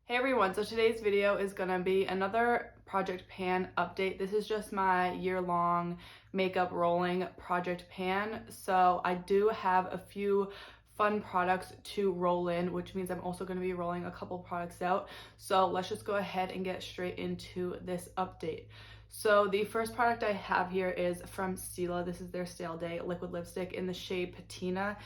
Hey everyone, so today's video is gonna be another project pan update. This is just my year-long makeup rolling project pan. So I do have a few fun products to roll in, which means I'm also gonna be rolling a couple products out. So let's just go ahead and get straight into this update. So the first product I have here is from Stila. This is their Stale Day liquid lipstick in the shade Patina.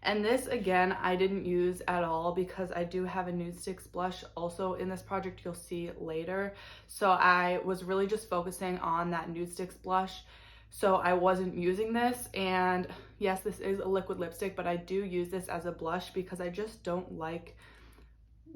And this, again, I didn't use at all because I do have a nude sticks blush also in this project you'll see later. So I was really just focusing on that nude sticks blush. So I wasn't using this, and yes, this is a liquid lipstick, but I do use this as a blush because I just don't like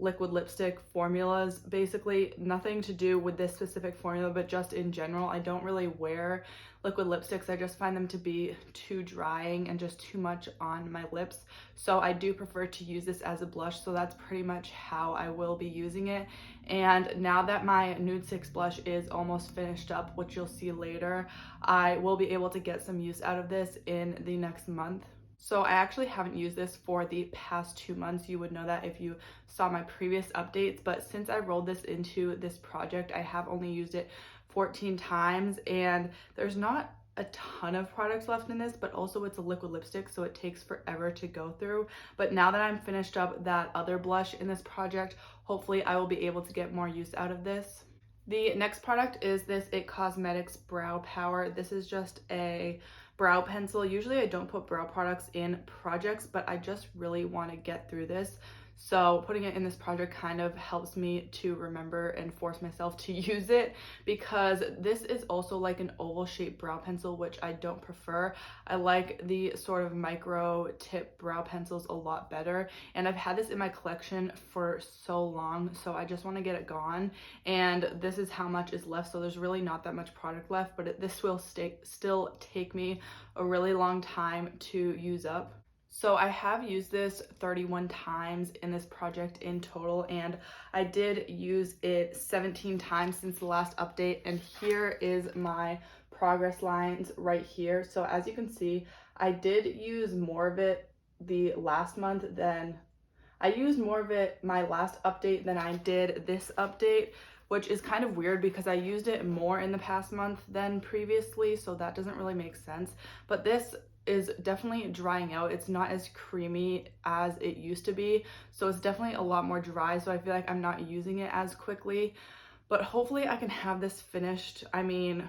liquid lipstick formulas. Basically nothing to do with this specific formula, but just in general, I don't really wear liquid lipsticks. I just find them to be too drying and just too much on my lips. So I do prefer to use this as a blush. So that's pretty much how I will be using it. And now that my nude sticks blush is almost finished up, which you'll see later, I will be able to get some use out of this in the next month. So I actually haven't used this for the past 2 months. You would know that if you saw my previous updates, but since I rolled this into this project, I have only used it 14 times, and there's not a ton of products left in this, but also it's a liquid lipstick, so it takes forever to go through. But now that I'm finished up that other blush in this project, hopefully I will be able to get more use out of this. The next product is this It Cosmetics Brow Power. This is just a brow pencil. Usually I don't put brow products in projects, but I just really want to get through this. So putting it in this project kind of helps me to remember and force myself to use it, because this is also like an oval shaped brow pencil, which I don't prefer. I like the sort of micro tip brow pencils a lot better, and I've had this in my collection for so long, so I just want to get it gone. And this is how much is left, so there's really not that much product left, but this will still take me a really long time to use up. So I have used this 31 times in this project in total, and I did use it 17 times since the last update, and here is my progress lines right here. So as you can see, I did use more of it the last month than I used more of it my last update than I did this update, which is kind of weird because I used it more in the past month than previously, so that doesn't really make sense. But this is definitely drying out. It's not as creamy as it used to be, so it's definitely a lot more dry, so I feel like I'm not using it as quickly. But hopefully I can have this finished. I mean,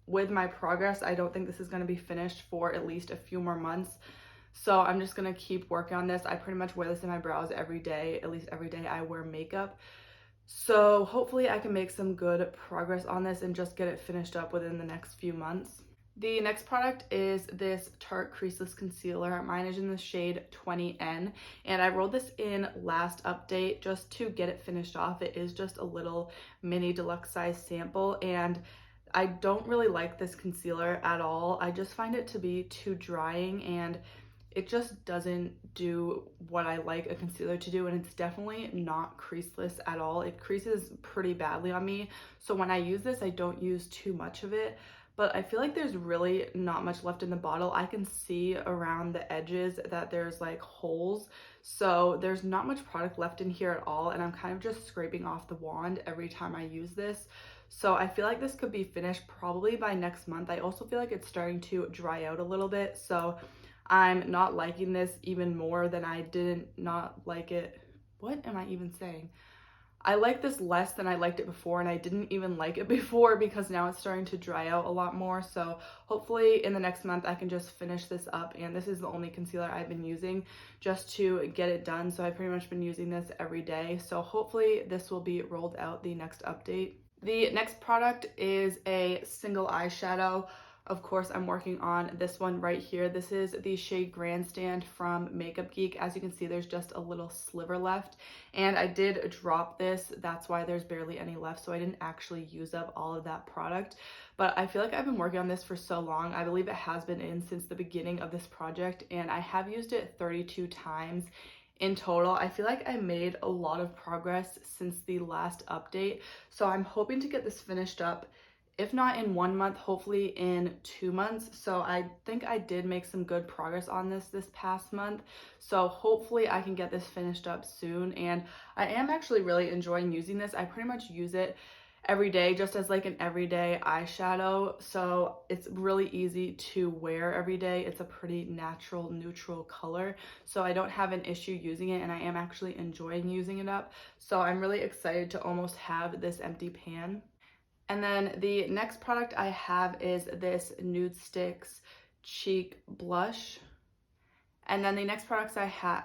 with my progress, I don't think this is going to be finished for at least a few more months. So I'm just going to keep working on this. I pretty much wear this in my brows every day. At least every day I wear makeup. So hopefully I can make some good progress on this and just get it finished up within the next few months. The next product is this Tarte Creaseless Concealer. Mine is in the shade 20N, and I rolled this in last update just to get it finished off. It is just a little mini deluxe size sample, and I don't really like this concealer at all. I just find it to be too drying, and it just doesn't do what I like a concealer to do, and it's definitely not creaseless at all. It creases pretty badly on me, so when I use this, I don't use too much of it. But I feel like there's really not much left in the bottle. I can see around the edges that there's like holes. So there's not much product left in here at all. And I'm kind of just scraping off the wand every time I use this. So I feel like this could be finished probably by next month. I also feel like it's starting to dry out a little bit. So I'm not liking this even more than I didn't not like it. What am I even saying? I like this less than I liked it before, and I didn't even like it before because now it's starting to dry out a lot more. So hopefully in the next month I can just finish this up, and this is the only concealer I've been using just to get it done. So I've pretty much been using this every day. So hopefully this will be rolled out the next update. The next product is a single eyeshadow. Of course, I'm working on this one right here. This is the shade Grandstand from Makeup Geek. As you can see, there's just a little sliver left, and I did drop this. That's why there's barely any left, so I didn't actually use up all of that product. But I feel like I've been working on this for so long. I believe it has been in since the beginning of this project, and I have used it 32 times in total. I feel like I made a lot of progress since the last update, so I'm hoping to get this finished up if not in 1 month, hopefully in 2 months. So I think I did make some good progress on this past month. So hopefully I can get this finished up soon. And I am actually really enjoying using this. I pretty much use it every day just as like an everyday eyeshadow. So it's really easy to wear every day. It's a pretty natural, neutral color. So I don't have an issue using it, and I am actually enjoying using it up. So I'm really excited to almost have this empty pan. And then the next product I have is this Nude Sticks Cheek Blush. And then the next product I have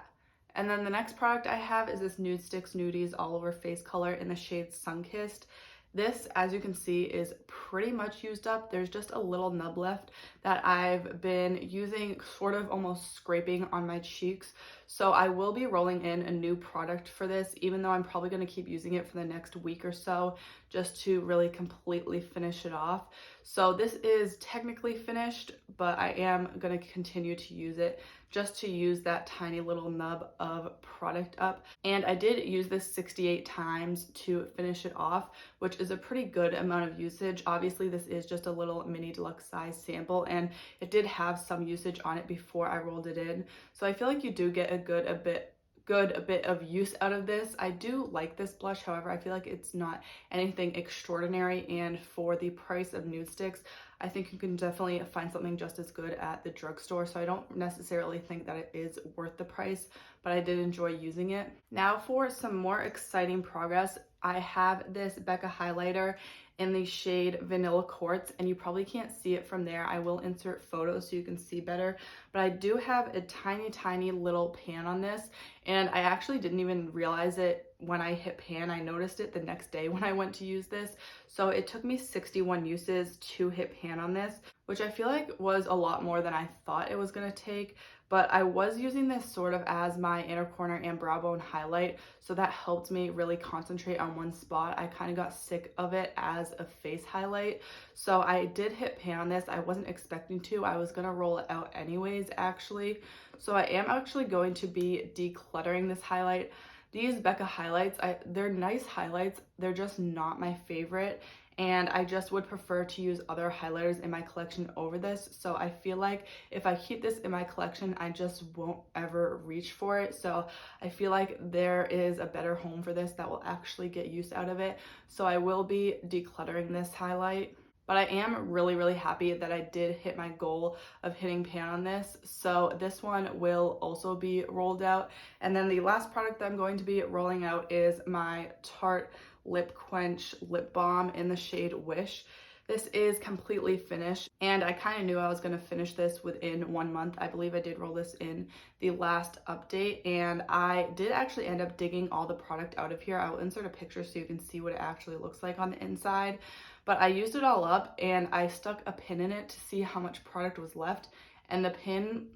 is this Nude Sticks Nudies All Over Face Color in the shade Sunkissed. This, as you can see, is pretty much used up. There's just a little nub left that I've been using, sort of almost scraping on my cheeks. So I will be rolling in a new product for this, even though I'm probably going to keep using it for the next week or so, just to really completely finish it off. So this is technically finished, but I am going to continue to use it just to use that tiny little nub of product up. And I did use this 68 times to finish it off, which is a pretty good amount of usage. Obviously, this is just a little mini deluxe size sample, and it did have some usage on it before I rolled it in. So I feel like you do get a bit of use out of this. I do like this blush, however, I feel like it's not anything extraordinary, and for the price of Nude Sticks, I think you can definitely find something just as good at the drugstore. So I don't necessarily think that it is worth the price, but I did enjoy using it. Now for some more exciting progress, I have this Becca highlighter in the shade Vanilla Quartz, and you probably can't see it from there. I will insert photos so you can see better, but I do have a tiny little pan on this, and I actually didn't even realize it when I hit pan. I noticed it the next day when I went to use this. So it took me 61 uses to hit pan on this, which I feel like was a lot more than I thought it was gonna take. But I was using this sort of as my inner corner and brow bone highlight, so that helped me really concentrate on one spot. I kind of got sick of it as a face highlight, so I did hit pan on this. I wasn't expecting to. I was gonna roll it out anyways, actually. So I am actually going to be decluttering this highlight. These Becca highlights, they're nice highlights. They're just not my favorite, and I just would prefer to use other highlighters in my collection over this. So I feel like if I keep this in my collection, I just won't ever reach for it. So I feel like there is a better home for this that will actually get use out of it. So I will be decluttering this highlight. But I am really happy that I did hit my goal of hitting pan on this. So this one will also be rolled out. And then the last product that I'm going to be rolling out is my Tarte Lip Quench Lip Balm in the shade Wish. This is completely finished, and I kind of knew I was going to finish this within 1 month. I believe I did roll this in the last update, and I did actually end up digging all the product out of here. I will insert a picture so you can see what it actually looks like on the inside. But I used it all up, and I stuck a pin in it to see how much product was left, and the pin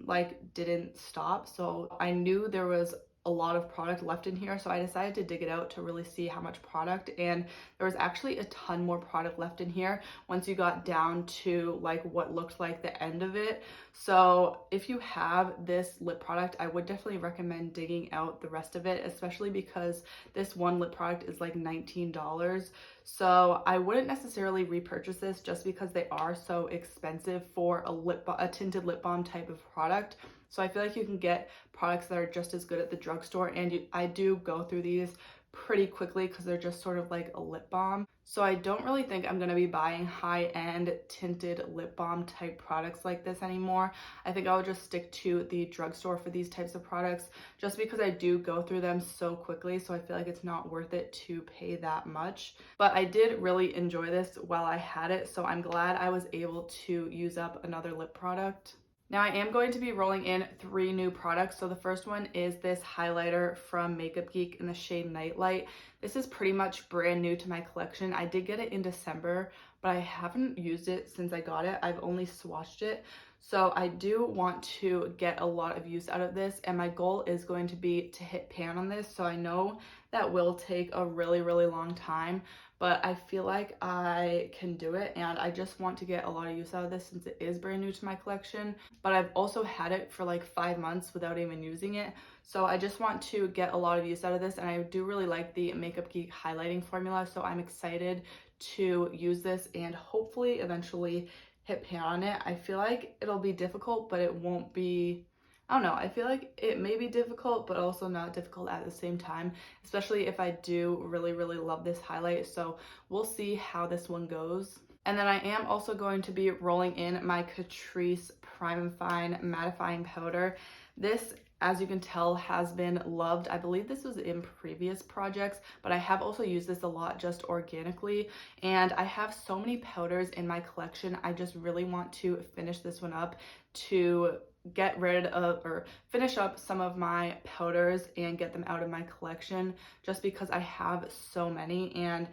didn't stop. So I knew there was a lot of product left in here, so I decided to dig it out to really see how much product, and there was actually a ton more product left in here once you got down to what looked like the end of it. So if you have this lip product, I would definitely recommend digging out the rest of it, especially because this one lip product is like $19. So I wouldn't necessarily repurchase this just because they are so expensive for a tinted lip balm type of product. So I feel like you can get products that are just as good at the drugstore, and I do go through these pretty quickly because they're just sort of like a lip balm. So I don't really think I'm going to be buying high-end tinted lip balm type products like this anymore. I think I would just stick to the drugstore for these types of products just because I do go through them so quickly, so I feel like it's not worth it to pay that much. But I did really enjoy this while I had it, so I'm glad I was able to use up another lip product. Now I am going to be rolling in 3 new products. So the first one is this highlighter from Makeup Geek in the shade Nightlight. This is pretty much brand new to my collection. I did get it in December, but I haven't used it since I got it. I've only swatched it. So I do want to get a lot of use out of this, and my goal is going to be to hit pan on this. So I know that will take a really long time, but I feel like I can do it, and I just want to get a lot of use out of this since it is brand new to my collection. But I've also had it for like 5 months without even using it, So I just want to get a lot of use out of this, and I do really like the Makeup Geek highlighting formula, so I'm excited to use this and hopefully eventually hit pan on it. I feel like it'll be difficult, but it won't be, I don't know, I feel like it may be difficult, but also not difficult at the same time, especially if I do really, really love this highlight. So we'll see how this one goes. And then I am also going to be rolling in my Catrice Prime and Fine Mattifying Powder. This, as you can tell, has been loved. I believe this was in previous projects, but I have also used this a lot just organically. And I have so many powders in my collection. I just really want to finish this one up to get rid of or finish up some of my powders and get them out of my collection, just because I have so many. And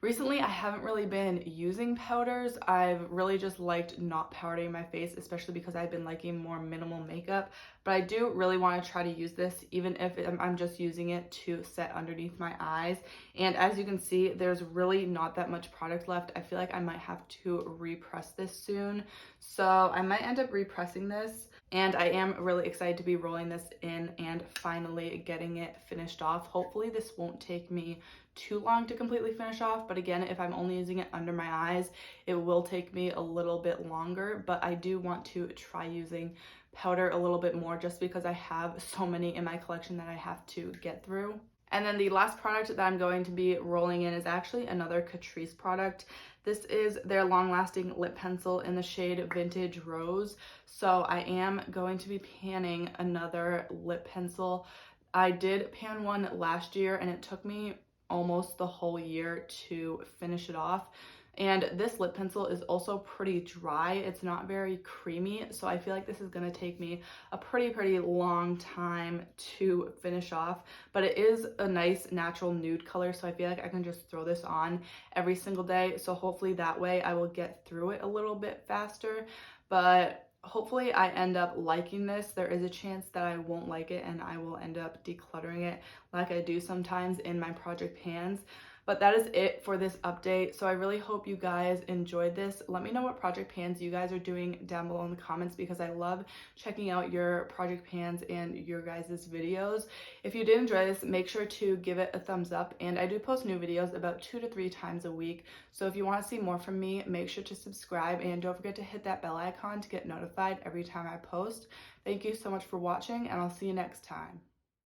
recently, I haven't really been using powders. I've really just liked not powdering my face, especially because I've been liking more minimal makeup. But I do really want to try to use this, even if I'm just using it to set underneath my eyes. And as you can see, there's really not that much product left. I feel like I might have to repress this soon. So I might end up repressing this. And I am really excited to be rolling this in and finally getting it finished off. Hopefully this won't take me too long to completely finish off, but again, if I'm only using it under my eyes, it will take me a little bit longer. But I do want to try using powder a little bit more, just because I have so many in my collection that I have to get through. And then the last product that I'm going to be rolling in is actually another Catrice product. This is their long-lasting lip pencil in the shade Vintage Rose. So I am going to be panning another lip pencil. I did pan one last year and it took me almost the whole year to finish it off. And this lip pencil is also pretty dry. It's not very creamy, so I feel like this is going to take me a pretty long time to finish off. But it is a nice natural nude color, so I feel like I can just throw this on every single day. So hopefully that way I will get through it a little bit faster. But hopefully I end up liking this. There is a chance that I won't like it and I will end up decluttering it like I do sometimes in my project pans. But that is it for this update. So I really hope you guys enjoyed this. Let me know what project pans you guys are doing down below in the comments, because I love checking out your project pans and your guys' videos. If you did enjoy this, make sure to give it a thumbs up. And I do post new videos about 2 to 3 times a week. So if you want to see more from me, make sure to subscribe and don't forget to hit that bell icon to get notified every time I post. Thank you so much for watching, and I'll see you next time.